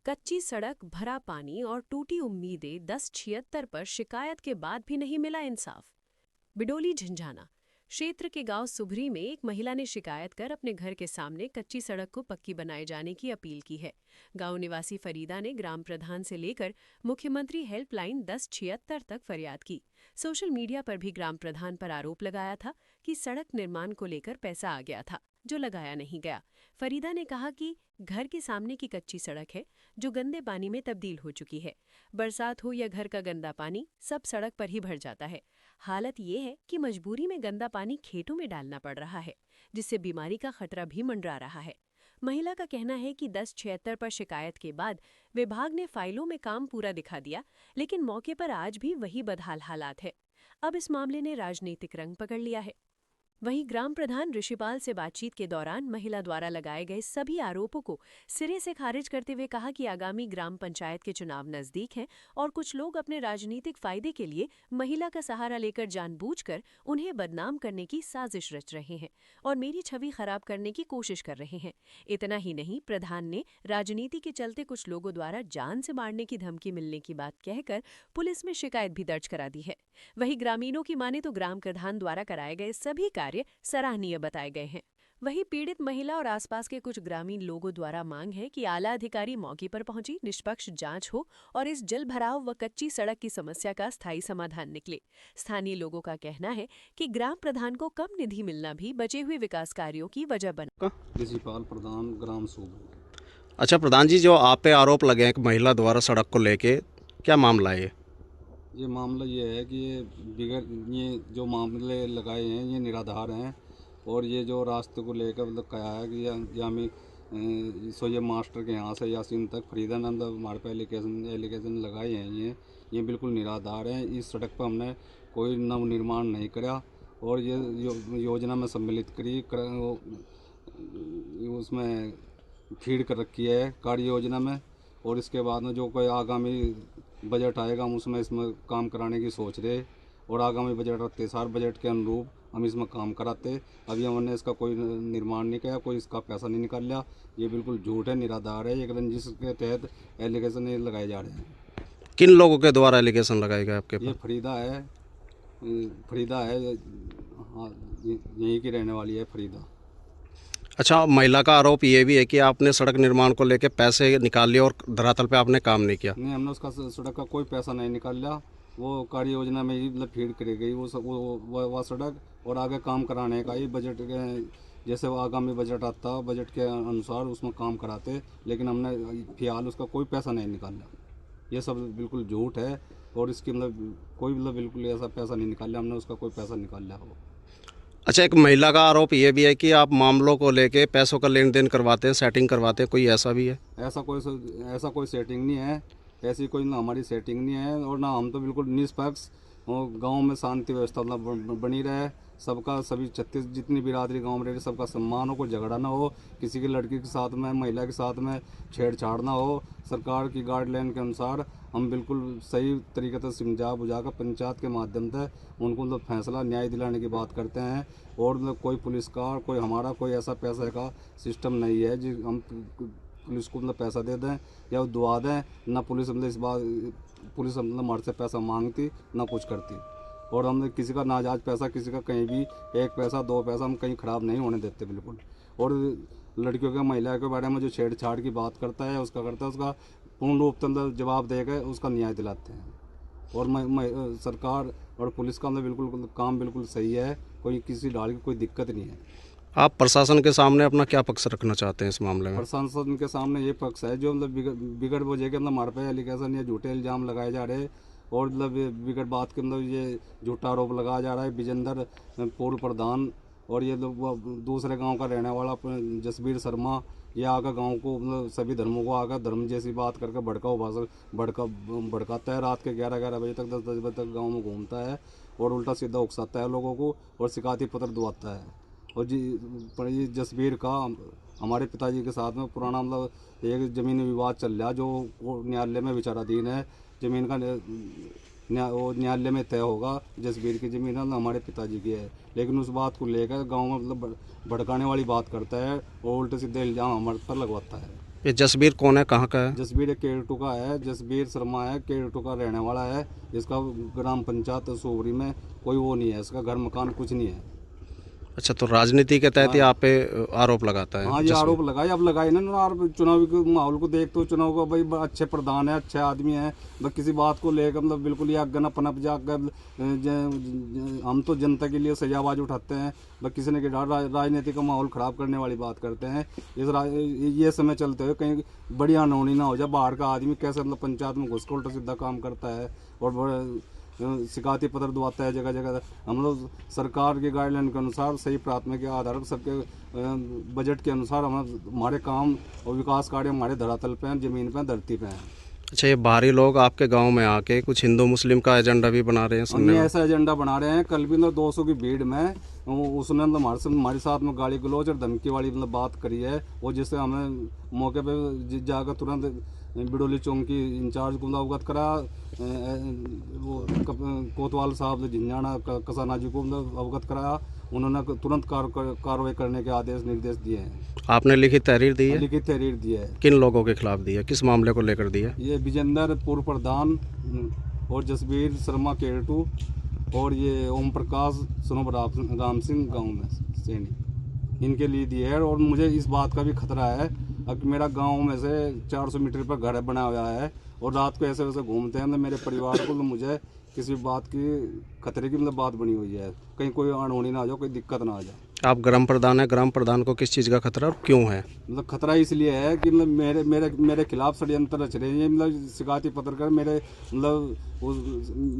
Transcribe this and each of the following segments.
कच्ची सड़क, भरा पानी और टूटी उम्मीदें 1076 पर शिकायत के बाद भी नहीं मिला इंसाफ। बिडोली झंझाना क्षेत्र के गांव सुभरी में एक महिला ने शिकायत कर अपने घर के सामने कच्ची सड़क को पक्की बनाए जाने की अपील की है। गांव निवासी फरीदा ने ग्राम प्रधान से लेकर मुख्यमंत्री हेल्पलाइन 1076 तक फरियाद की। सोशल मीडिया पर भी ग्राम प्रधान पर आरोप लगाया था कि सड़क निर्माण को लेकर पैसा आ गया था जो लगाया नहीं गया। फरीदा ने कहा कि घर के सामने की कच्ची सड़क है जो गंदे पानी में तब्दील हो चुकी है। बरसात हो या घर का गंदा पानी सब सड़क पर ही भर जाता है। हालत ये है कि मजबूरी में गंदा पानी खेतों में डालना पड़ रहा है, जिससे बीमारी का खतरा भी मंडरा रहा है। महिला का कहना है कि 1076 पर शिकायत के बाद विभाग ने फाइलों में काम पूरा दिखा दिया, लेकिन मौके पर आज भी वही बदहाल हालात है। अब इस मामले ने राजनीतिक रंग पकड़ लिया है। वहीं ग्राम प्रधान ऋषिपाल से बातचीत के दौरान महिला द्वारा लगाए गए सभी आरोपों को सिरे से खारिज करते हुए कहा कि आगामी ग्राम पंचायत के चुनाव नजदीक हैं और कुछ लोग अपने राजनीतिक फायदे के लिए महिला का सहारा लेकर जानबूझकर उन्हें बदनाम करने की साजिश रच रहे हैं और मेरी छवि खराब करने की कोशिश कर रहे हैं। इतना ही नहीं, प्रधान ने राजनीति के चलते कुछ लोगों द्वारा जान से मारने की धमकी मिलने की बात कहकर पुलिस में शिकायत भी दर्ज करा दी है। वहीं ग्रामीणों की माने तो ग्राम प्रधान द्वारा कराए गए सभी कार्य सराहनीय बताए गए हैं। वहीं पीड़ित महिला और आसपास के कुछ ग्रामीण लोगों द्वारा मांग है कि आला अधिकारी मौके पर पहुंची निष्पक्ष जांच हो और इस जल भराव व कच्ची सड़क की समस्या का स्थायी समाधान निकले। स्थानीय लोगों का कहना है कि ग्राम प्रधान को कम निधि मिलना भी बचे हुए विकास कार्यों की वजह बना। ऋषिपाल प्रधान, ग्राम सूब। अच्छा प्रधान जी, जो आप पे आरोप लगे हैं कि महिला द्वारा सड़क को लेके, क्या मामला है ये मामला ये है कि ये जो मामले लगाए हैं ये निराधार हैं और ये जो रास्ते को लेकर मतलब कहा है कि ये मास्टर के यहाँ से यासीन तक फरीदानंद हमारे पे एलिगेशन लगाए हैं ये बिल्कुल निराधार हैं। इस सड़क पर हमने कोई नव निर्माण नहीं करा और ये योजना में सम्मिलित करी उसमें फीड कर रखी है कार्य योजना में और इसके बाद में जो कोई आगामी बजट आएगा हम इसमें काम कराने की सोच रहे और आगामी बजट रखते सार बजट के अनुरूप हम इसमें काम कराते। अभी हमने इसका कोई निर्माण नहीं किया, कोई इसका पैसा नहीं निकाल लिया। ये बिल्कुल झूठ है, निराधार है, एक रंजिश के तहत एलिगेशन लगाए जा रहे हैं। किन लोगों के द्वारा एलिगेशन लगाए गए आपके ये पास? फरीदा है, हाँ, यहीं की रहने वाली है फरीदा। अच्छा, महिला का आरोप ये भी है कि आपने सड़क निर्माण को लेके पैसे निकाल लिए और धरातल पे आपने काम नहीं किया। नहीं, हमने उसका सड़क का कोई पैसा नहीं निकाल लिया, वो कार्य योजना में ही मतलब फीड करी गई वो सड़क और आगे काम कराने का ही बजट के जैसे वो आगामी बजट आता बजट के अनुसार उसमें काम कराते, लेकिन हमने फिलहाल उसका कोई पैसा नहीं निकाला। ये सब बिल्कुल झूठ है और इसकी मतलब कोई मतलब बिल्कुल ऐसा पैसा नहीं निकाला, हमने उसका कोई पैसा निकाल लिया हो। अच्छा, एक महिला का आरोप ये भी है कि आप मामलों को लेके पैसों का लेन देन करवाते हैं, सेटिंग करवाते हैं, कोई ऐसा भी है? ऐसा कोई सेटिंग नहीं है, ऐसी कोई ना हमारी सेटिंग नहीं है और ना हम तो बिल्कुल निष्पक्ष गांव में शांति व्यवस्था बनी रहे, सबका सभी 36 जितनी बिरादरी गांव में रहे सबका सम्मान हो, कोई झगड़ा ना हो, किसी की लड़की के साथ में महिला के साथ में छेड़छाड़ ना हो। सरकार की गाइडलाइन के अनुसार हम बिल्कुल सही तरीके से समझा बुझा कर पंचायत के माध्यम से उनको मतलब फैसला न्याय दिलाने की बात करते हैं और मतलब कोई पुलिस का कोई हमारा कोई ऐसा पैसे का सिस्टम नहीं है जी हम पुलिस को मतलब पैसा दे दें या दुआ दें। ना पुलिस मतलब इस बात पुलिस मतलब हमारे से पैसा मांगती ना कुछ करती और हम किसी का नाजायज पैसा किसी का कहीं भी 1 पैसा 2 पैसा हम कहीं ख़राब नहीं होने देते बिल्कुल। और लड़कियों के महिला के बारे में जो छेड़छाड़ की बात करता है उसका पूर्ण रूप से जवाब देकर उसका न्याय दिलाते हैं और सरकार और पुलिस का बिल्कुल काम बिल्कुल सही है, कोई किसी डाल की कोई दिक्कत नहीं है। आप प्रशासन के सामने अपना क्या पक्ष रखना चाहते हैं इस मामले में? प्रशासन के सामने ये पक्ष है जो मतलब बिगड़ वजह के मतलब हमारे पे एलिगेशन या झूठे इल्ज़ाम लगाए जा रहे और मतलब बिगड़ बात के मतलब ये झूठा आरोप लगाया जा रहा है। विजेंद्र पूर्व प्रधान और ये लोग दूसरे गांव का रहने वाला जसबीर शर्मा ये आकर गांव को मतलब सभी धर्मों को आकर धर्म जैसी बात करके भड़काता है। रात के 11-11 बजे तक 10-10 बजे तक गाँव में घूमता है और उल्टा सीधा उकसाता है लोगों को और शिकायती पत्र दुआता है। और ये जसबीर का हमारे पिताजी के साथ में पुराना मतलब एक ज़मीन विवाद चल रहा जो न्यायालय में विचाराधीन है। ज़मीन का वो न्यायालय में तय होगा। जसबीर की ज़मीन हमारे पिताजी की है, लेकिन उस बात को लेकर गांव में मतलब भड़काने वाली बात करता है और उल्टे सीधे इल्ज़ाम हमारे पर लगवाता है। ये जसबीर कौन है, कहाँ का है? जसबीर एक केरटू का है, जसबीर शर्मा है, केरटू का रहने वाला है। इसका ग्राम पंचायत सोबरी में कोई वो नहीं है, इसका घर मकान कुछ नहीं है। अच्छा, तो राजनीति के तहत ही आप पे आरोप लगाता है? हाँ, ये आरोप लगाए, अब लगाए ना चुनावी के माहौल को देख, तो चुनाव का भाई अच्छे प्रधान है, अच्छे आदमी है, बस किसी बात को लेकर मतलब बिल्कुल ये गन पनप जाकर हम तो जनता के लिए सही आवाज उठाते हैं, बस किसी ने राजनीति का माहौल खराब करने वाली बात करते हैं। ये समय चलते हुए कहीं बड़ी अनहोनी ना हो जाए। बाहर का आदमी कैसे मतलब पंचायत में घुस के उल्टा सीधा काम करता है और शिकायती पत्र दबाता है जगह जगह। हम लोग सरकार के गाइडलाइन के अनुसार सही प्राथमिक के आधार पर सबके बजट के अनुसार हमारे काम और विकास कार्य हमारे धरातल पे हैं, जमीन पे हैं, धरती पे हैं। अच्छा, ये बाहरी लोग आपके गांव में आके कुछ हिंदू मुस्लिम का एजेंडा भी बना रहे हैं? हमने ऐसा एजेंडा बना रहे हैं। कल भी 200 की भीड़ में उसने हमारे साथ में गाली गलौज और धमकी वाली बात करी है, और जिससे हमें मौके पे जाकर तुरंत बिडोली चौक की इंचार्ज को अवगत करा, वो कोतवाल साहब झिंझाना कसाना जी को अवगत कराया। उन्होंने तुरंत कार्रवाई करने के आदेश निर्देश दिए हैं। आपने लिखित तहरीर दी है? लिखित तहरीर दी है। किन लोगों के खिलाफ दी है, किस मामले को लेकर दी है? ये विजेंद्र पूर्व प्रधान और जसबीर शर्मा केरटू और ये ओम प्रकाश सुनोब राम सिंह गाँव में सैनी, इनके लिए दी है। और मुझे इस बात का भी खतरा है, अब मेरा गांव में से 400 मीटर पर घर बना हुआ है और रात को ऐसे वैसे घूमते हैं तो मेरे परिवार को तो मुझे किसी बात की खतरे की बात बनी हुई है, कहीं कोई अनहोनी ना आ जाए, कोई दिक्कत ना आ जाए। आप ग्राम प्रधान है, ग्राम प्रधान को किस चीज़ का खतरा और क्यों है? खतरा इसलिए है कि मेरे मेरे मेरे खिलाफ षड्यंत्र रच रहे हैं, शिकायती पत्र कर मेरे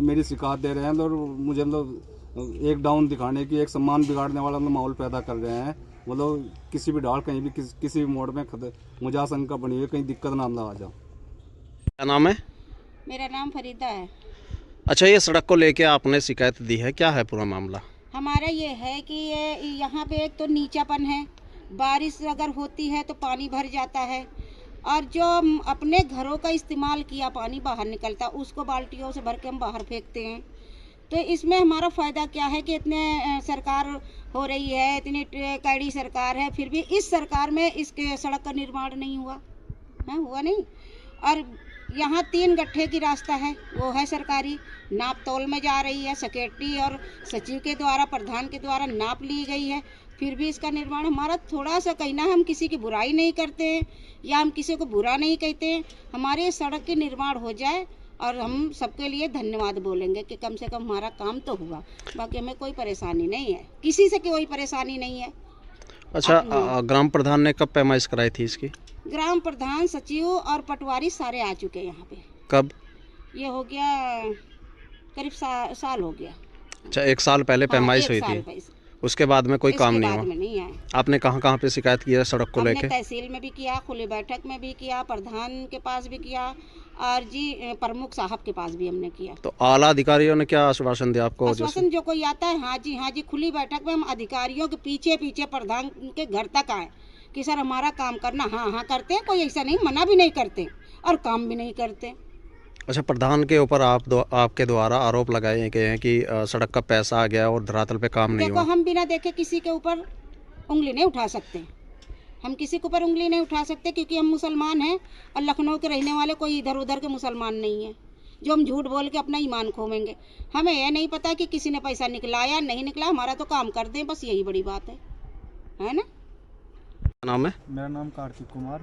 मेरी शिकायत दे रहे हैं और मुझे एक डाउन दिखाने की, एक सम्मान बिगाड़ने वाला माहौल पैदा कर रहे हैं। किसी भी डाल कहीं भी किसी भी मोड़ में मुझे आशंका बनी हुई, कहीं दिक्कत ना आ जाए। क्या नाम है? मेरा नाम फरीदा है। अच्छा, ये सड़क को लेके आपने शिकायत दी है, क्या है पूरा मामला? हमारा ये है कि ये यहाँ पे एक तो नीचापन है, बारिश अगर होती है तो पानी भर जाता है, और जो अपने घरों का इस्तेमाल किया पानी बाहर निकलता, उसको बाल्टियों से भर के हम बाहर फेंकते हैं। तो इसमें हमारा फ़ायदा क्या है कि इतने सरकार हो रही है, इतनी कड़ी सरकार है, फिर भी इस सरकार में इसके सड़क का निर्माण नहीं हुआ है, हुआ नहीं। और यहाँ 3 गड्ढे की रास्ता है, वो है सरकारी, नाप तोल में जा रही है, सेक्रेटरी और सचिव के द्वारा, प्रधान के द्वारा नाप ली गई है, फिर भी इसका निर्माण हमारा थोड़ा सा कहना, हम किसी की बुराई नहीं करते हैं या हम किसी को बुरा नहीं कहते हैं, हमारे सड़क के निर्माण हो जाए और हम सबके लिए धन्यवाद बोलेंगे कि कम से कम हमारा काम तो हुआ। बाकी हमें कोई परेशानी नहीं है, किसी से कोई परेशानी नहीं है। अच्छा, ग्राम प्रधान ने कब पैमाइश कराई थी इसकी? ग्राम प्रधान, सचिव और पटवारी सारे आ चुके हैं यहाँ पे। कब? ये हो गया करीब साल हो गया। अच्छा, 1 साल पहले पैमाइश हुई थी, उसके बाद में कोई काम नहीं हुआ? नहीं है। आपने कहाँ पे शिकायत की है सड़क को लेके? तहसील में भी किया, खुली बैठक में भी किया, प्रधान के पास भी किया और जी प्रमुख साहब के पास भी हमने किया। तो आला अधिकारियों ने क्या आश्वासन दिया आपको? आश्वासन जो कोई आता है, हाँ जी खुली बैठक में हम अधिकारियों के पीछे पीछे प्रधान के घर तक आए कि सर हमारा काम करना, हाँ करते हैं, कोई ऐसा नहीं, मना भी नहीं करते और काम भी नहीं करते। अच्छा, प्रधान के ऊपर आपके द्वारा आरोप लगाए गए हैं कि सड़क का पैसा आ गया और धरातल पे काम नहीं हुआ। देखो, हम बिना देखे किसी के ऊपर उंगली नहीं उठा सकते, हम किसी के ऊपर उंगली नहीं उठा सकते, क्योंकि हम मुसलमान हैं और लखनऊ के रहने वाले कोई इधर उधर के मुसलमान नहीं है जो हम झूठ बोल के अपना ईमान खोवेंगे। हमें यह नहीं पता कि किसी ने पैसा निकला या नहीं निकला, हमारा तो काम कर दें, बस यही बड़ी बात है ना। नाम है? मेरा नाम कार्तिक कुमार।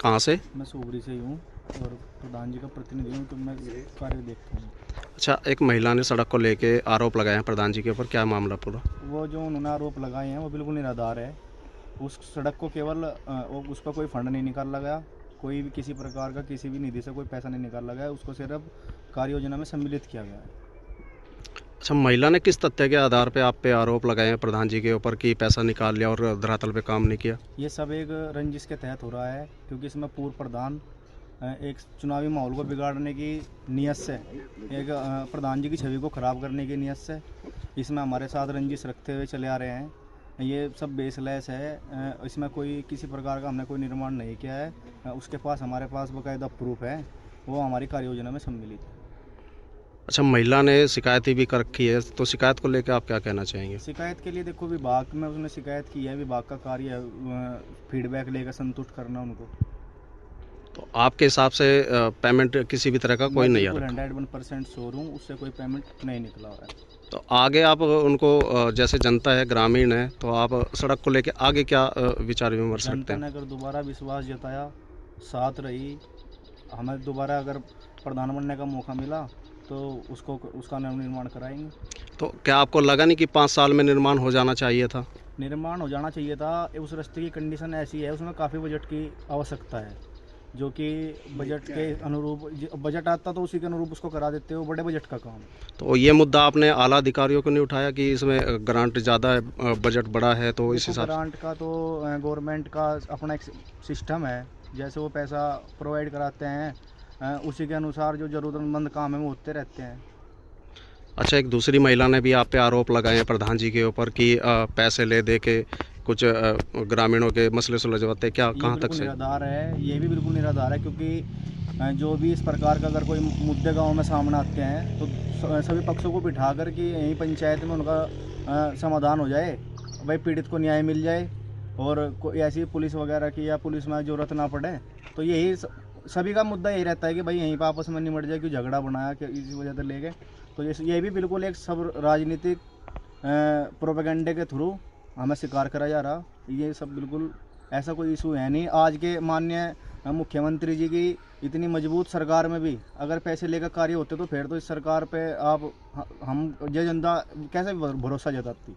कहाँ से? मैं सोबरी से ही हूँ और प्रधान जी का प्रतिनिधि हूँ, तो मैं कार्य देखता हूँ। अच्छा, एक महिला ने सड़क को लेके आरोप लगाए हैं प्रधान जी के ऊपर, क्या मामला पूरा? वो जो उन्होंने आरोप लगाए हैं वो बिल्कुल निराधार है। उस सड़क को केवल उस पर कोई फंड नहीं निकाला गया, कोई भी किसी प्रकार का किसी भी निधि से कोई पैसा नहीं निकाला गया, उसको सिर्फ कार्य योजना में सम्मिलित किया गया है। अच्छा, महिला ने किस तथ्य के आधार पे आप पे आरोप लगाए हैं प्रधान जी के ऊपर कि पैसा निकाल लिया और धरातल पे काम नहीं किया? ये सब एक रंजिश के तहत हो रहा है, क्योंकि इसमें पूर्व प्रधान एक चुनावी माहौल को बिगाड़ने की नीयत से, एक प्रधान जी की छवि को ख़राब करने की नीयत से इसमें हमारे साथ रंजिश रखते हुए चले आ रहे हैं। ये सब बेसलेस है, इसमें कोई किसी प्रकार का हमने कोई निर्माण नहीं किया है। उसके पास हमारे पास बाकायदा प्रूफ है, वो हमारी कार्य योजना में सम्मिलित है। अच्छा, महिला ने शिकायत भी कर रखी है, तो शिकायत को लेकर आप क्या कहना चाहेंगे? शिकायत के लिए देखो, विभाग में उसने शिकायत की है, विभाग का कार्य फीडबैक लेकर संतुष्ट करना उनको। तो आपके हिसाब से पेमेंट किसी भी तरह का कोई नहीं आ रहा? 101% श्योर हूँ, उससे कोई पेमेंट नहीं निकला हुआ है। तो आगे आप उनको जैसे जनता है, ग्रामीण है, तो आप सड़क को लेके आगे क्या विचार विमर्श रखते जनता ने हैं? अगर दोबारा विश्वास जताया, साथ रही, हमें दोबारा अगर प्रधान बनने का मौका मिला तो उसका नवनिर्माण कराएंगे। तो क्या आपको लगा नहीं कि 5 साल में निर्माण हो जाना चाहिए था? निर्माण हो जाना चाहिए था। उस रास्ते की कंडीशन ऐसी है, उसमें काफ़ी बजट की आवश्यकता है, जो कि बजट के अनुरूप बजट आता तो उसी के अनुरूप उसको करा देते हो, बड़े बजट का काम है। तो ये मुद्दा आपने आला अधिकारियों को नहीं उठाया कि इसमें ग्रांट ज़्यादा है, बजट बड़ा है, तो इस देखो, हिसाब से? ग्रांट का तो गवर्नमेंट का अपना एक सिस्टम है, जैसे वो पैसा प्रोवाइड कराते हैं उसी के अनुसार जो ज़रूरतमंद काम है वो होते रहते हैं। अच्छा, एक दूसरी महिला ने भी आप पे आरोप लगाए हैं प्रधान जी के ऊपर कि पैसे ले दे के कुछ ग्रामीणों के मसले सुलझवाते, क्या ये कहाँ तक बिल्कुल से? निराधार है, ये भी बिल्कुल निराधार है, क्योंकि जो भी इस प्रकार का अगर कोई मुद्दे गांव में सामने आते हैं तो सभी पक्षों को बिठा कर कि यहीं पंचायत में उनका समाधान हो जाए, भाई पीड़ित को न्याय मिल जाए और कोई ऐसी पुलिस वगैरह की या पुलिस में ज़रूरत ना पड़े। तो यही सभी का मुद्दा यही रहता है कि भाई यहीं पर आपस में निमट जाए, क्यों झगड़ा बनाया, कि इसी वजह से ले गए। तो ये भी बिल्कुल एक सब राजनीतिक प्रोपेगेंडे के थ्रू हमें स्वीकार करा जा रहा। ये सब बिल्कुल ऐसा कोई इशू है नहीं। आज के माननीय मुख्यमंत्री जी की इतनी मजबूत सरकार में भी अगर पैसे लेकर कार्य होते तो फिर तो इस सरकार पे हम ये जनता कैसे भरोसा जताती।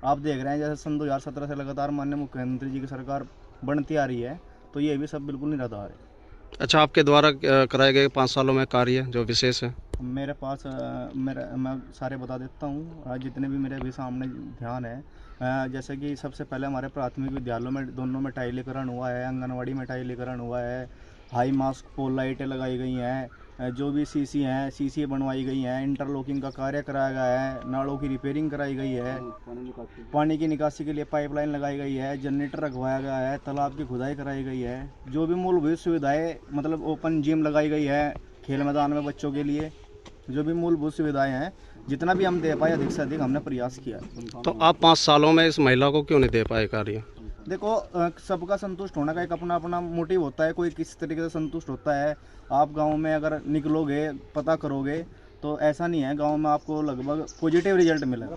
आप देख रहे हैं जैसे सन 2017 से लगातार माननीय मुख्यमंत्री जी की सरकार बनती आ रही है, तो ये भी सब बिल्कुल निराधार है। अच्छा, आपके द्वारा कराए गए 5 सालों में कार्य जो विशेष है? मेरे पास मैं सारे बता देता हूँ, जितने भी मेरे अभी सामने ध्यान है। जैसे कि सबसे पहले हमारे प्राथमिक विद्यालयों में दोनों में टाइलीकरण हुआ है, आंगनवाड़ी में टाइलीकरण हुआ है, हाई मास्क पोल लाइटें लगाई गई हैं, जो भी सीसी हैं सीसी बनवाई गई हैं, इंटरलॉकिंग का कार्य कराया गया है, नालों की रिपेयरिंग कराई गई है, पानी की निकासी के लिए पाइपलाइन लगाई गई है, जनरेटर रखवाया गया है, तालाब की खुदाई कराई गई है, जो भी मूलभूत सुविधाएँ मतलब ओपन जिम लगाई गई है खेल मैदान में बच्चों के लिए, जो भी मूलभूत सुविधाएं हैं जितना भी हम दे पाए अधिक से अधिक हमने प्रयास किया। तो आप 5 सालों में इस महिला को क्यों नहीं दे पाए कार्य? देखो, सबका संतुष्ट होने का एक अपना अपना मोटिव होता है, कोई किस तरीके से संतुष्ट होता है। आप गांव में अगर निकलोगे पता करोगे तो ऐसा नहीं है, गांव में आपको लगभग पॉजिटिव रिजल्ट मिलेगा।